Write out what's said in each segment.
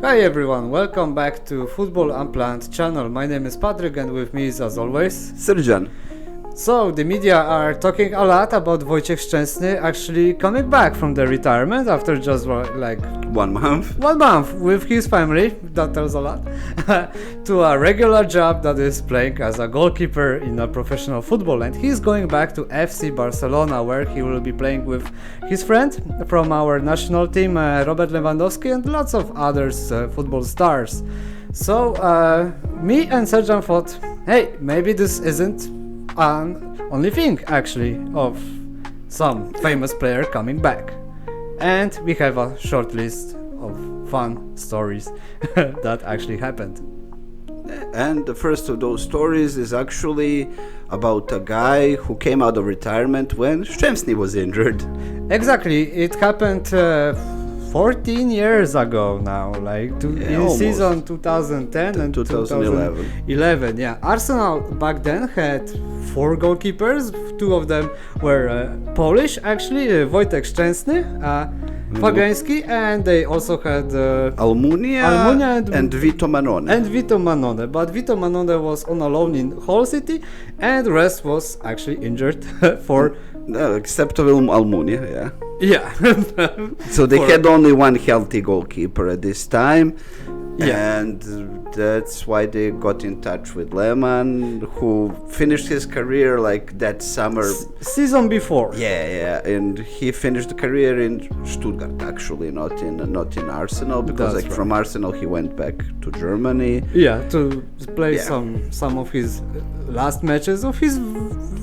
Hi everyone, welcome back to Football Unplanned channel. My name is Patrick and with me is as always Serjan. So the media are talking a lot about Wojciech Szczęsny actually coming back from the retirement after just like 1 month. 1 month with his family, that tells a lot, to a regular job that is playing as a goalkeeper in a professional football, and he's going back to FC Barcelona where he will be playing with his friend from our national team, Robert Lewandowski, and lots of others football stars. So me and Serjan thought, hey, maybe this isn't an only thing actually of some famous player coming back. And we have a short list of fun stories that actually happened. And the first of those stories is actually about a guy who came out of retirement when Szczęsny was injured. Exactly, it happened 14 years ago now, like in almost. season 2010 and 2011. Yeah, Arsenal back then had 4 goalkeepers. 2 of them were Polish, actually, Wojciech Szczęsny, Fabiański, and they also had Almunia and Vito Manone. But Vito Manone was on a loan in Hull City, and the rest was actually injured for. Except Almunia, yeah. Yeah. So they had only one healthy goalkeeper at this time. Yeah. And that's why they got in touch with Lehmann, who finished his career like that summer. Season before. Yeah, and he finished the career in Stuttgart actually, not in Arsenal, because That's right. from Arsenal he went back to Germany. Yeah, to play some of his last matches of his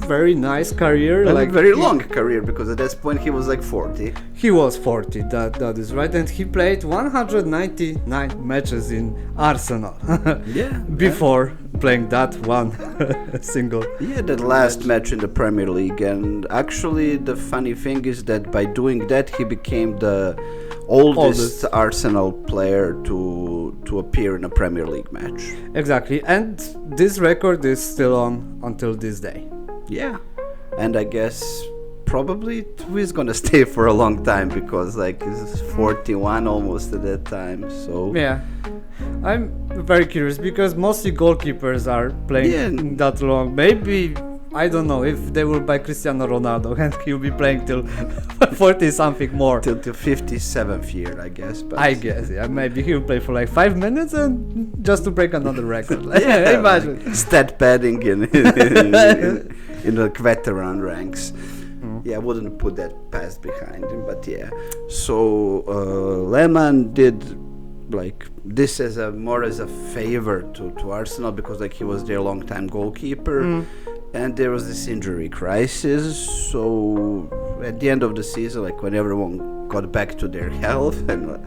very nice career, And like a very long career, because at this point he was like 40. He was 40, that is right, and he played 199 matches in Arsenal. Yeah. Before playing that one single. Yeah, the last match in the Premier League, and actually the funny thing is that by doing that he became the oldest Arsenal player to appear in a Premier League match. Exactly, and this record is still on until this day. Yeah, and I guess probably he's gonna stay for a long time, because like he's 41 almost at that time. So yeah, I'm very curious because mostly goalkeepers are playing that long. Maybe, I don't know, if they will buy Cristiano Ronaldo and he'll be playing till 40 something more. Till the 57th year, I guess. But I guess, yeah, maybe he'll play for like 5 minutes and just to break another record. Yeah, imagine. Like stat padding in the veteran ranks. Yeah, I wouldn't put that past behind him, but yeah. So Lehmann did like this as a favor to Arsenal, because like he was their long-time goalkeeper, and there was this injury crisis. So at the end of the season, like when everyone got back to their health and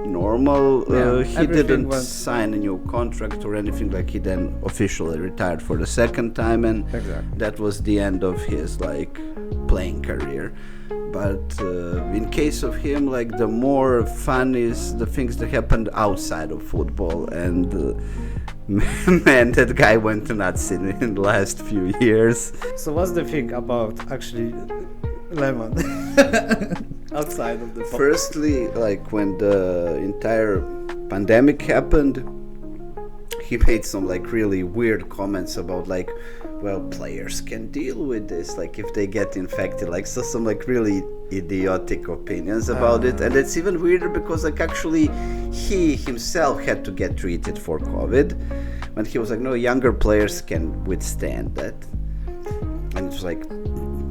normal, he didn't sign a new contract or anything. Like he then officially retired for the second time, and that was the end of his like playing career. But in case of him, like the more fun is the things that happened outside of football, and man, that guy went nuts in the last few years. So what's the thing about actually Lehmann outside of the football? Firstly, like when the entire pandemic happened, he made some like really weird comments about like, well, players can deal with this, like if they get infected, like so some like really idiotic opinions about it. And it's even weirder because like actually he himself had to get treated for COVID, and he was like, no, younger players can withstand that. And it's like,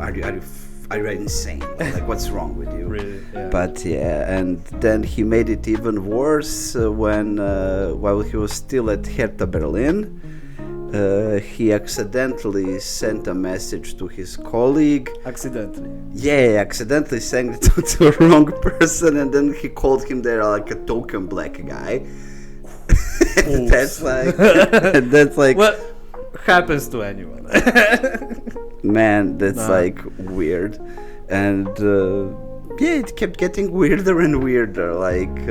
are you insane? Like what's wrong with you? Really? Yeah. But yeah, and then he made it even worse when while he was still at Hertha Berlin, he accidentally sent a message to his colleague. Accidentally? Yeah, accidentally sent it to a wrong person, and then he called him there like a token black guy. That's like well, happens to anyone. Man, that's like weird. And yeah, it kept getting weirder and weirder. Like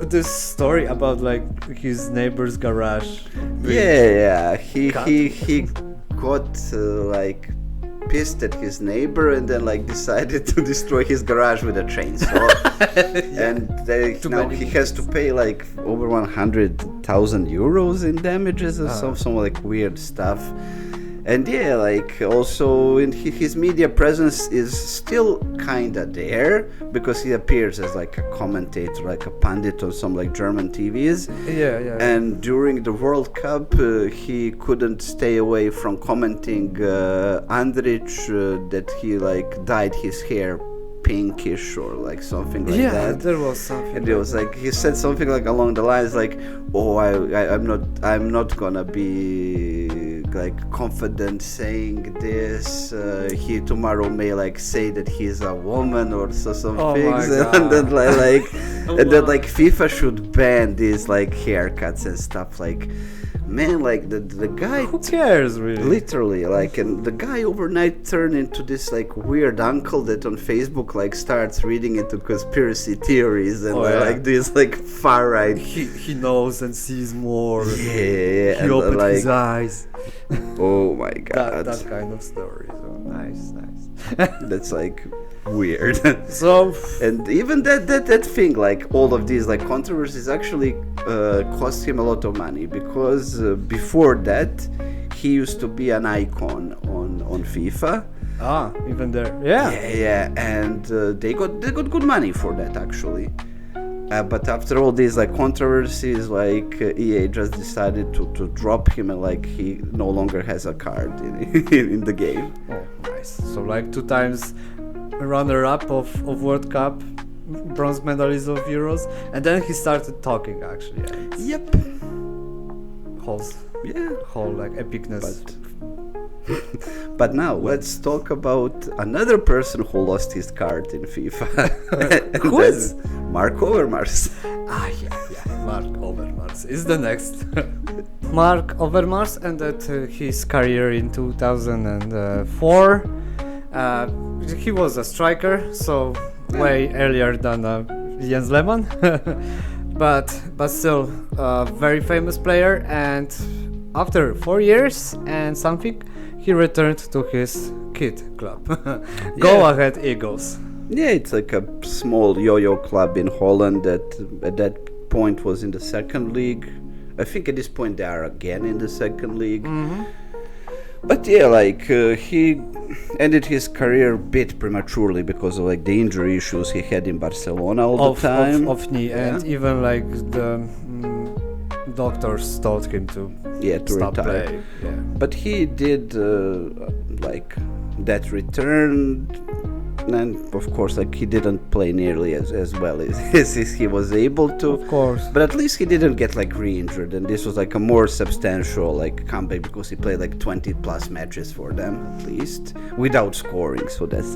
this story about like his neighbor's garage. Yeah, he got like pissed at his neighbor and then like decided to destroy his garage with a chainsaw. And now he has to pay like over 100,000 euros in damages or some like weird stuff. And yeah, like also in his media presence is still kinda there because he appears as like a commentator, like a pundit on some like German TVs. Yeah. And during the World Cup, he couldn't stay away from commenting Andrich that he like dyed his hair pinkish or like something like that. Yeah, there was something. And it was like he said something like along the lines like, "Oh, I'm not gonna be like confident saying this. He tomorrow may like say that he's a woman or some things." And then then like FIFA should ban these like haircuts and stuff. Like, man, like the guy. Who cares, really? Literally, like, and the guy overnight turned into this like weird uncle that on Facebook like starts reading into conspiracy theories and like this like far right. He knows and sees more. Yeah, he opened like, his eyes. Oh my god, that kind of story. So nice. That's like weird. So and even that thing, like all of these like controversies actually cost him a lot of money because before that he used to be an icon on FIFA. Even there. Yeah, and they got good money for that actually. But after all these like controversies, like EA just decided to drop him and like he no longer has a card in the game. Oh, nice. So like 2 times runner-up of World Cup, bronze medalist of Euros, and then he started talking actually. Yep. Whole like epicness. But now let's talk about another person who lost his card in FIFA. Who is? Marc Overmars. Yeah. Marc Overmars is the next. Marc Overmars ended his career in 2004. He was a striker, so way earlier than Jens Lehmann, but still a very famous player. And after 4 years and something, he returned to his kid club. Go Ahead Eagles. Yeah, it's like a small yo-yo club in Holland that at that point was in the second league. I think at this point they are again in the second league. Mm-hmm. But yeah, like he ended his career a bit prematurely because of like the injury issues he had in Barcelona all the time. Of knee, and even like the doctors told him to stop retire. playing. Yeah. But he did like that return, and of course like he didn't play nearly as well as he was able to. Of course. But at least he didn't get like re-injured, and this was like a more substantial like comeback because he played like 20 plus matches for them at least without scoring, so that's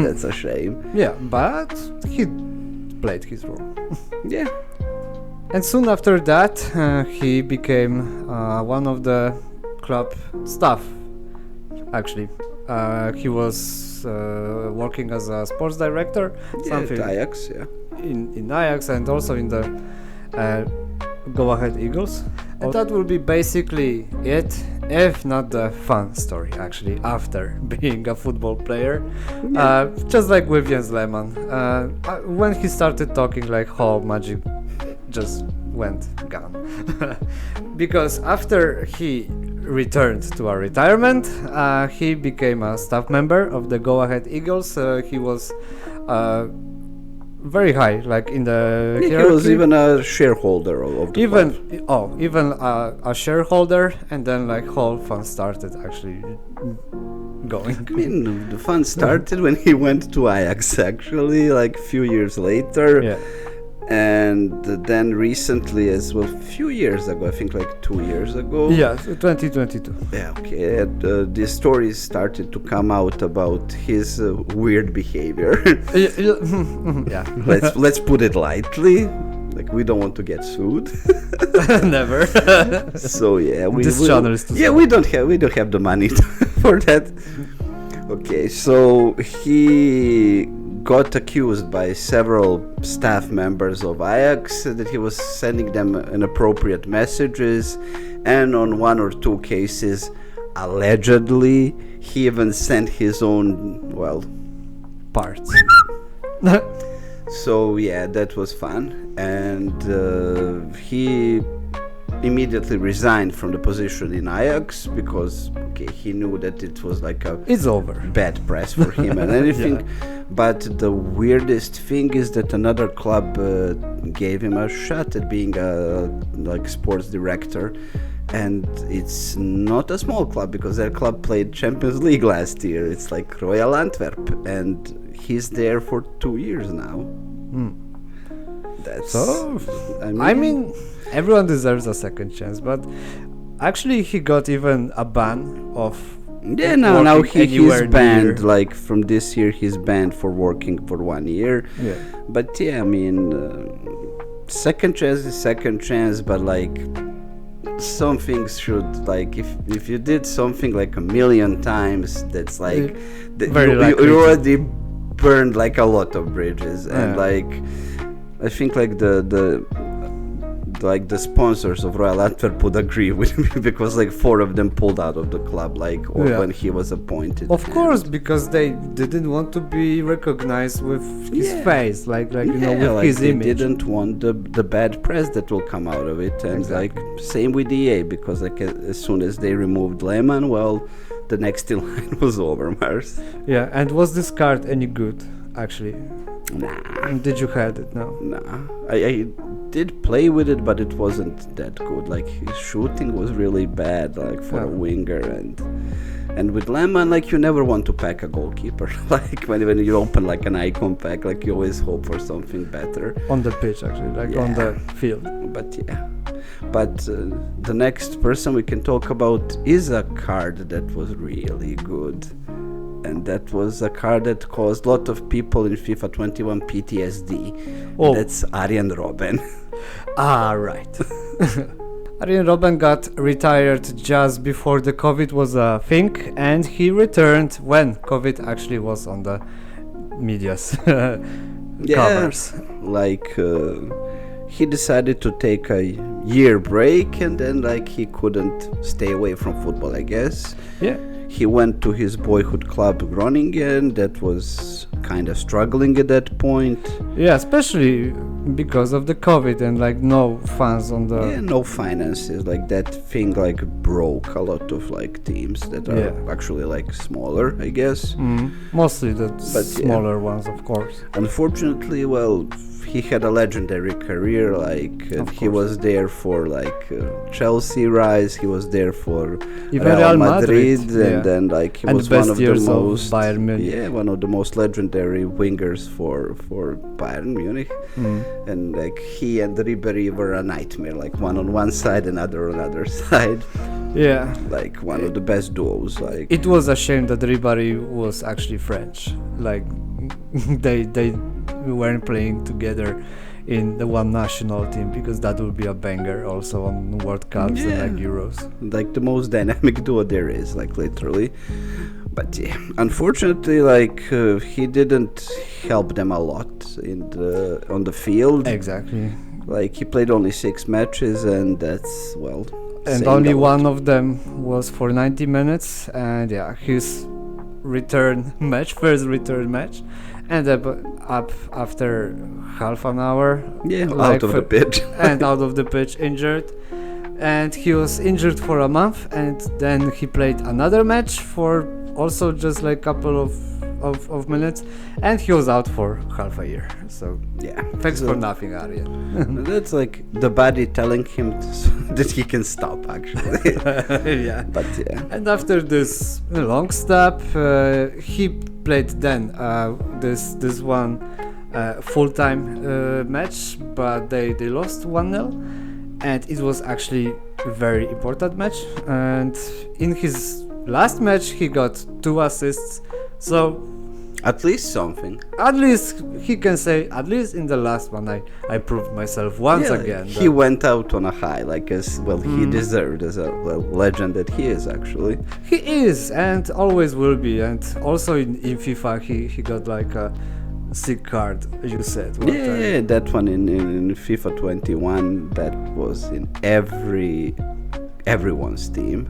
that's a shame. Yeah, but he played his role. Yeah. And soon after that, he became one of the club staff. Actually, he was working as a sports director. At Ajax, in Ajax, and also in the Go Ahead Eagles. And that will be basically it, if not the fun story, actually, after being a football player. Just like with Jens Lehmann. When he started talking, like how magic just went gone. Because after he returned to a retirement, he became a staff member of the Go Ahead Eagles. He was very high, like in the hierarchy. He was even a shareholder of the club. Even a shareholder, and then like whole fun started actually going. I mean, the fun started when he went to Ajax actually, like a few years later. Yeah. And then recently as well, a few years ago, I think like 2 years ago. Yeah, 2022. Yeah, okay. The stories started to come out about his weird behavior. Yeah. Let's put it lightly. Like we don't want to get sued. Never. So yeah, we don't have the money for that. Okay, so he got accused by several staff members of Ajax that he was sending them inappropriate messages, and on 1 or 2 cases allegedly he even sent his own, well, Parts. so yeah, that was fun. And he immediately resigned from the position in Ajax because he knew that it was like a It's over. bad press for him and everything. But the weirdest thing is that another club gave him a shot at being a like sports director, and it's not a small club because their club played Champions League last year. It's like Royal Antwerp, and he's there for 2 years now. That's So, I mean, everyone deserves a second chance, but actually he got even a ban of yeah, now working he's anywhere banned. near. Like from this year, he's banned for working for 1 year. Yeah. But yeah, I mean, second chance is second chance. But like, some things should like if you did something like a million times, that's like Very you likely to- already burned like a lot of bridges, and Yeah. like I think like the sponsors of Royal Antwerp would agree with me because like 4 of them pulled out of the club or Yeah. when he was appointed. Of course, because they didn't want to be recognized with his Yeah. face, like with like his they image. didn't want the bad press that will come out of it, and Exactly. like same with EA, because like as soon as they removed Lehmann, well, the next in line was Overmars. Yeah, and was this card any good, actually? Nah, Did you had it? No. I did play with it, but it wasn't that good. Like his shooting was really bad, like for a Yeah. winger, and with Lehmann, like you never want to pack a goalkeeper. Like when you open like an icon pack, like you always hope for something better. On the pitch, actually, like on Yeah. the field. But yeah, the next person we can talk about is a card that was really good, and that was a card that caused a lot of people in FIFA 21 PTSD. Oh. That's Arjen Robben. Right. Arjen Robben got retired just before the COVID was a thing, and he returned when COVID actually was on the media's covers. Like he decided to take a year break, and then like he couldn't stay away from football, I guess. Yeah. He went to his boyhood club Groningen, that was kind of struggling at that point. Yeah, especially because of the COVID and like no fans on the. Yeah, no finances, like that thing like broke a lot of like teams that are Yeah. actually like smaller, I guess. Mostly the But, yeah. smaller ones, of course. Unfortunately, well, he had a legendary career. Like Of he course. was there for like Chelsea rise. He was there for Even Real Madrid, and yeah. then like he And was best one of the years of most Bayern Munich. yeah, one of the most legendary wingers for Bayern Munich. And like he and Ribéry were a nightmare. Like one on one side, another on other side. Yeah. Like one of the best duos. Like It was a shame that Ribéry was actually French. Like they weren't playing together in the one national team, because that would be a banger also on World Cups and like Euros. like the most dynamic duo there is, like literally. But yeah, unfortunately, like he didn't help them a lot on the field. Exactly. Like he played only 6 matches, and that's well. And saying only a lot. one of them was for 90 minutes, and yeah, his first return match, ended up after half an hour. Yeah, like out of the pitch. And out of the pitch, injured. And he was injured for a month, and then he played another match for also just like couple of minutes, and he was out for half a year. So Yeah, thanks so for nothing, Arjen. that's like the body telling him that he can stop, actually. Yeah. But yeah, And after this long stop, he played then this one full-time match, but they lost 1-0, and it was actually a very important match. And in his last match, he got 2 assists. So at least something. at least he can say, at least in the last one, I proved myself once Yeah, again. he went out on a high, like as well he deserved as a legend that he is, actually. He is, and always will be. And also in FIFA, he got like a sick card, you said. one time. Yeah, that one in FIFA 21, that was in everyone's team.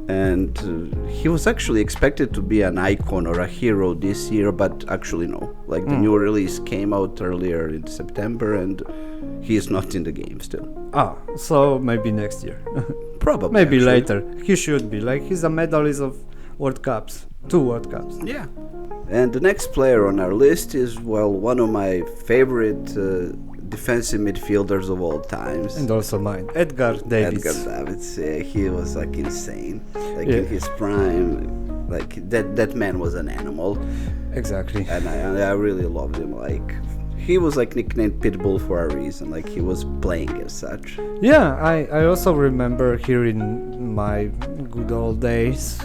and he was actually expected to be an icon or a hero this year, but actually no. Like the new release came out earlier in September, and he is not in the game still. So maybe next year. Probably. Maybe actually. later. He should be. Like, he's a medalist of World Cups. 2 World Cups. Yeah. And the next player on our list is, well, one of my favorite defensive midfielders of all times. And also mine. Edgar Davids. Edgar Davids. Yeah, he was like insane. Like in his prime, like that man was an animal. Exactly. And I really loved him. Like, he was like nicknamed Pitbull for a reason. Like, he was playing as such. Yeah, I also remember here in my good old days,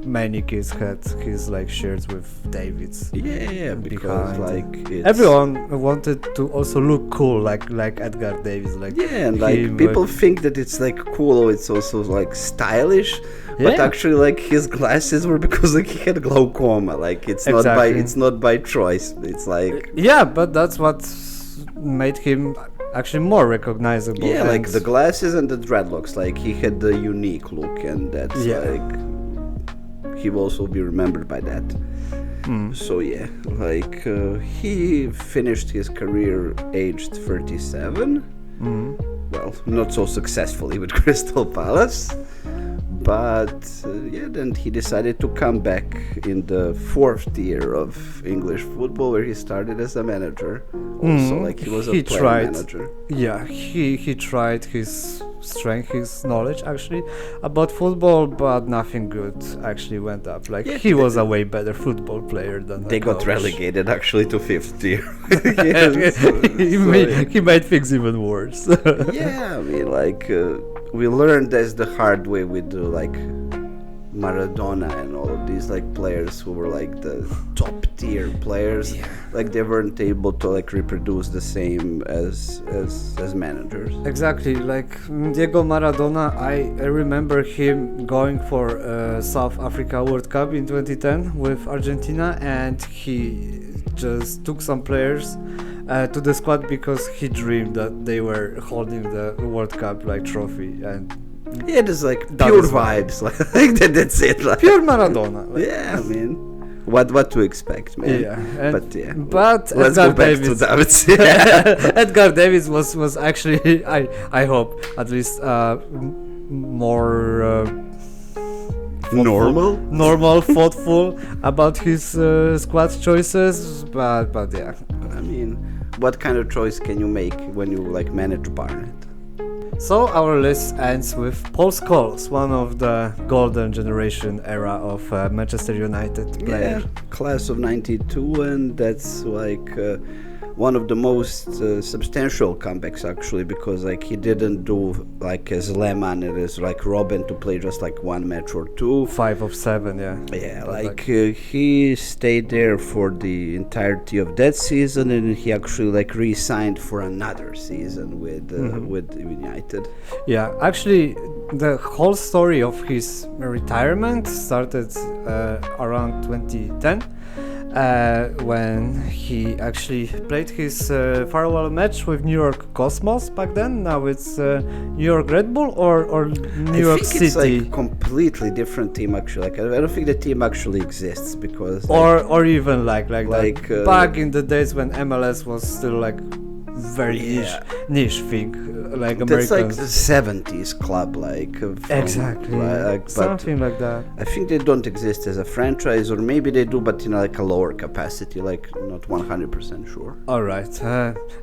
many kids had his like shirts with Davids. Yeah, because behind. like it's, Everyone wanted to also look cool like Edgar Davids. Like, yeah, and like people think that it's like cool, or it's also like stylish. But actually, like, his glasses were because like he had glaucoma. Like, it's not by choice. It's like, yeah, but that's what made him actually more recognizable. Yeah, like the glasses and the dreadlocks. Like, he had the unique look, and that's like, he will also be remembered by that. So yeah, like he finished his career aged 37. Well, not so successfully with Crystal Palace. But then he decided to come back in the 4th tier of English football, where he started as a manager. Also, like, he was a player manager. Yeah, he tried his strength, his knowledge actually about football, but nothing good actually went up. Like, he was a way better football player than they got relegated actually to 5th tier. He made things even worse. Yeah, I mean, like, we learned as the hard way with like Maradona and all of these like players who were like the top tier players. Like, they weren't able to like reproduce the same as managers. Exactly, like Diego Maradona, I remember him going for South Africa World Cup in 2010 with Argentina, and he just took some players to the squad because he dreamed that they were holding the World Cup like trophy, and yeah, there's like pure vibes, like that's it, like, pure Maradona. Like. Yeah, I mean, what to expect, man? Yeah, but let's Edgar go back Davids, to Davids. Edgar Davids was actually I hope at least more normal, thoughtful about his squad choices, but yeah. I mean, what kind of choice can you make when you like manage Barnet? So our list ends with Paul Scholes, one of the golden generation era of Manchester United players. Yeah, class of 92, and that's like one of the most substantial comebacks actually, because like he didn't do like as Lehmann and as like Robben to play just like one match or two. 5 of 7, yeah. Yeah, like he stayed there for the entirety of that season, and he actually like re-signed for another season with United. Yeah, actually the whole story of his retirement started around 2010. When he actually played his farewell match with New York Cosmos back then. Now it's New York Red Bull or New York City. It's like a completely different team actually. Like, I don't think the team actually exists because or even like back in the days when MLS was still like very niche thing, like Americans. That's like the 70s club, like exactly, something like that. I think they don't exist as a franchise, or maybe they do, but in like a lower capacity, like not 100% sure. All right.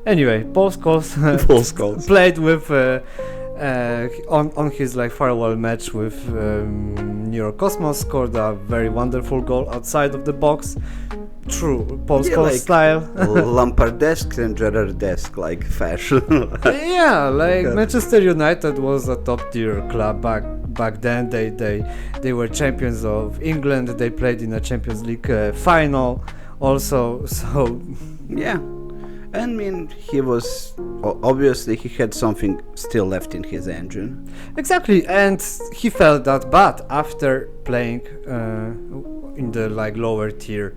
Anyway, Paul Scholes played with on his like farewell match with New York Cosmos, scored a very wonderful goal outside of the box. True, Paul Scholes like style. Lampardesque and Gerrardesque like fashion. Yeah, like Manchester United was a top tier club back then. They were champions of England. They played in a Champions League final also. So yeah, I mean, he was obviously he had something still left in his engine. Exactly, and he felt that, but after playing in the like lower tier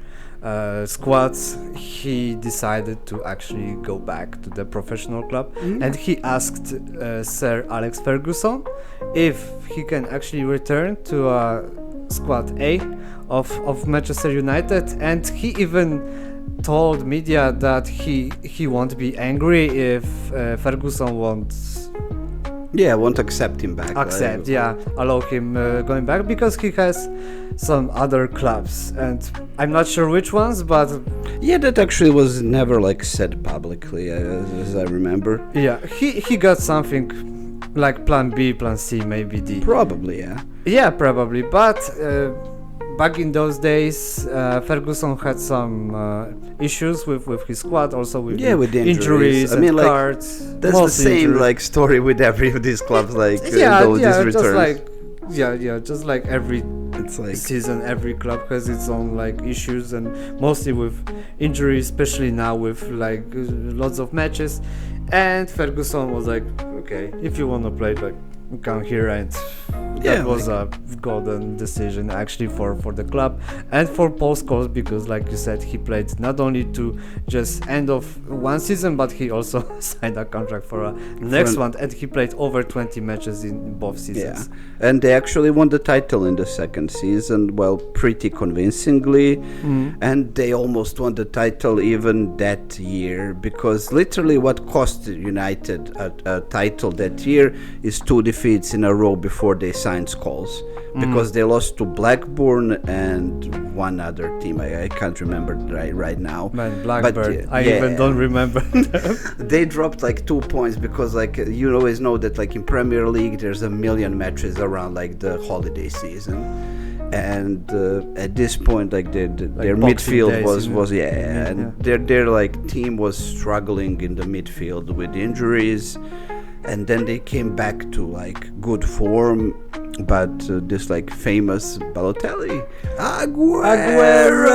squads, he decided to actually go back to the professional club, and he asked Sir Alex Ferguson if he can actually return to squad A of Manchester United, and he even told media that he won't be angry if Ferguson won't accept him back. Allow him going back, because he has some other clubs, and I'm not sure which ones, but that actually was never like said publicly, as I remember. He got something like plan B, plan C, maybe D. Probably, probably, but back in those days, Ferguson had some issues with his squad, also with injuries and cards. That's the same like story with every of these clubs, like these returns. Just like every season, every club has its own like issues, and mostly with injuries, especially now with like lots of matches. And Ferguson was like, okay, if you want to play, like, come here, and that was a golden decision actually for the club and for Paul Scholes, because like you said, he played not only to just end of one season, but he also signed a contract for a next one, and he played over 20 matches in both seasons. And they actually won the title in the second season, well, pretty convincingly, and they almost won the title even that year, because literally what cost United a title that year is 2 defeats in a row before they signed Scholes, because they lost to Blackburn and one other team. I can't remember right now. Man, Blackburn. I even don't remember. They dropped like 2 points, because like you always know that like in Premier League there's a million matches around like the holiday season, and at this point like their midfield was and their like team was struggling in the midfield with injuries. And then they came back to like good form, but this like famous Balotelli, Aguero,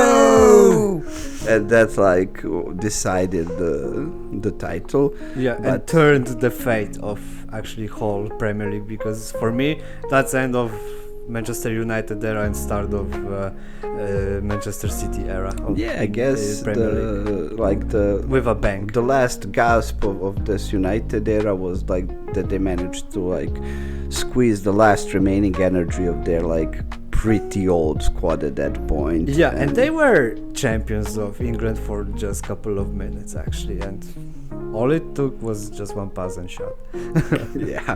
and that's like decided the title. And turned the fate of actually whole Premier League, because for me that's the end of Manchester United era and start of Manchester City era. I guess with a bang. The last gasp of this United era was like that they managed to like squeeze the last remaining energy of their like pretty old squad at that point. And they were champions of England for just a couple of minutes actually, and all it took was just one pass and shot.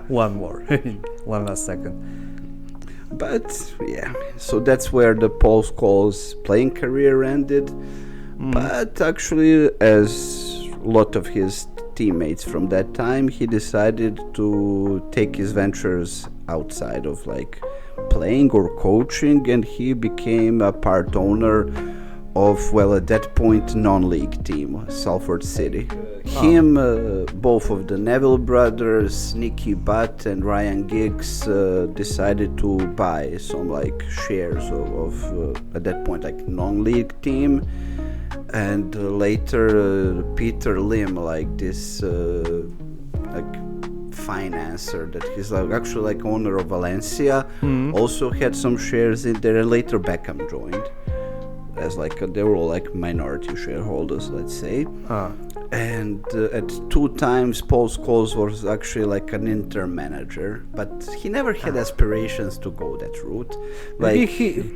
One more, one last second. But so that's where the Paul Scholes playing career ended. But actually, as a lot of his teammates from that time, he decided to take his ventures outside of like playing or coaching, and he became a part owner of, well, at that point, non-league team, Salford City. Him, both of the Neville brothers, Nicky Butt and Ryan Giggs, decided to buy some like shares of at that point like non-league team, and later Peter Lim, like this like financer that he's like actually like owner of Valencia, also had some shares in there, and later Beckham joined as like they were all like minority shareholders, let's say. And at 2 times Paul Scholes was actually like an interim manager, but he never had aspirations to go that route. Like maybe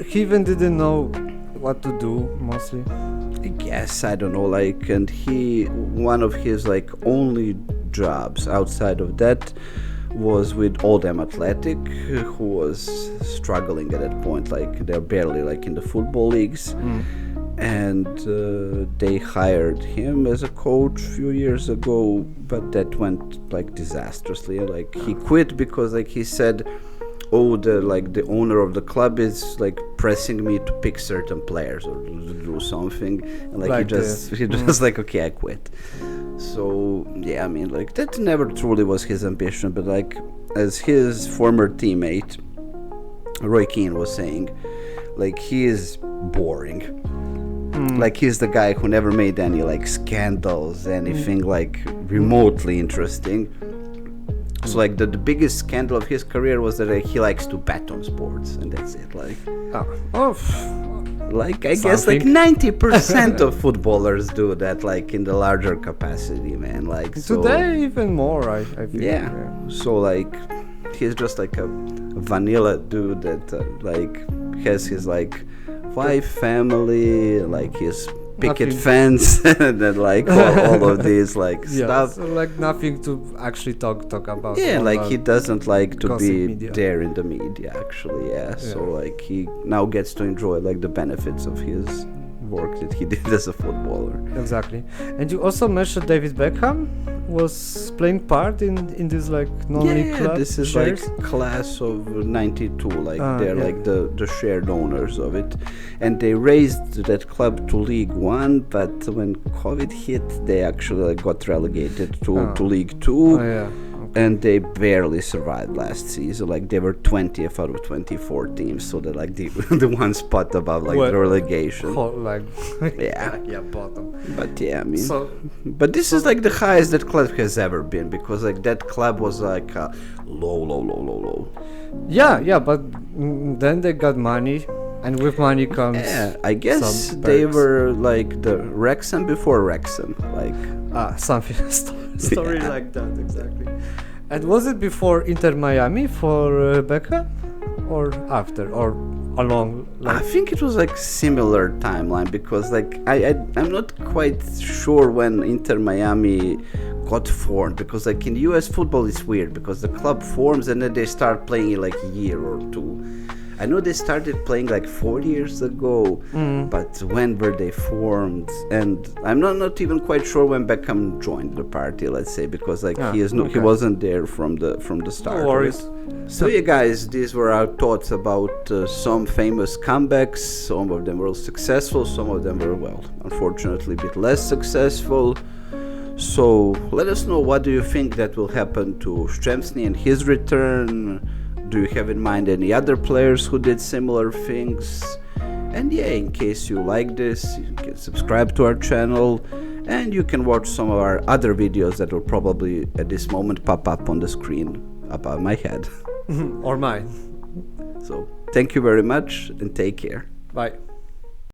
he even didn't know what to do mostly. Yes, I don't know, like, and one of his like only jobs outside of that was with Oldham Athletic, who was struggling at that point, like they're barely like in the football leagues. And they hired him as a coach a few years ago, but that went like disastrously. Like he quit because like he said, the owner of the club is like pressing me to pick certain players or to do something, and like he just like, okay, I quit. So I mean, like that never truly was his ambition, but like as his former teammate Roy Keane was saying, like he is boring. Like he's the guy who never made any like scandals, anything like remotely interesting. So like the biggest scandal of his career was that he likes to bet on sports, and that's it. Like like I guess like 90% of footballers do that, like in the larger capacity, man. Like so, today even more, I think. yeah. So like he's just like a vanilla dude that like has his like wife, family, like his picket fence, and then like all of these like stuff. So like nothing to actually talk about. Yeah, like he doesn't like to be media. there in the media, actually. Yeah, so like he now gets to enjoy like the benefits of his work that he did as a footballer. Exactly. And you also mentioned David Beckham was playing part in this like non-league club. This is shares? like class of 92, like they're like the shared owners of it, and they raised that club to League One, but when COVID hit they actually like got relegated to League Two. And they barely survived last season. Like they were 20th out of 24 teams, so they're like the one spot above like the relegation. Bottom. But yeah, I mean, but this is like the highest that club has ever been, because like that club was like low. Yeah, but then they got money, and with money comes. Yeah, I guess they were like the Wrexham before Wrexham, like something story like that, exactly. And was it before Inter Miami for Beckham, or after, or along? I think it was like similar timeline, because like I'm not quite sure when Inter Miami got formed, because like in the US football it's weird, because the club forms and then they start playing in like a year or two. I know they started playing like 4 years ago, but when were they formed? And I'm not even quite sure when Beckham joined the party, let's say, because like he wasn't there from the start. No worries. So yeah, guys, these were our thoughts about some famous comebacks. Some of them were successful, some of them were, well, unfortunately a bit less successful. So let us know, what do you think that will happen to Szczęsny and his return? Do you have in mind any other players who did similar things? And yeah, in case you like this, you can subscribe to our channel, and you can watch some of our other videos that will probably at this moment pop up on the screen above my head. Or mine. So thank you very much and take care. Bye.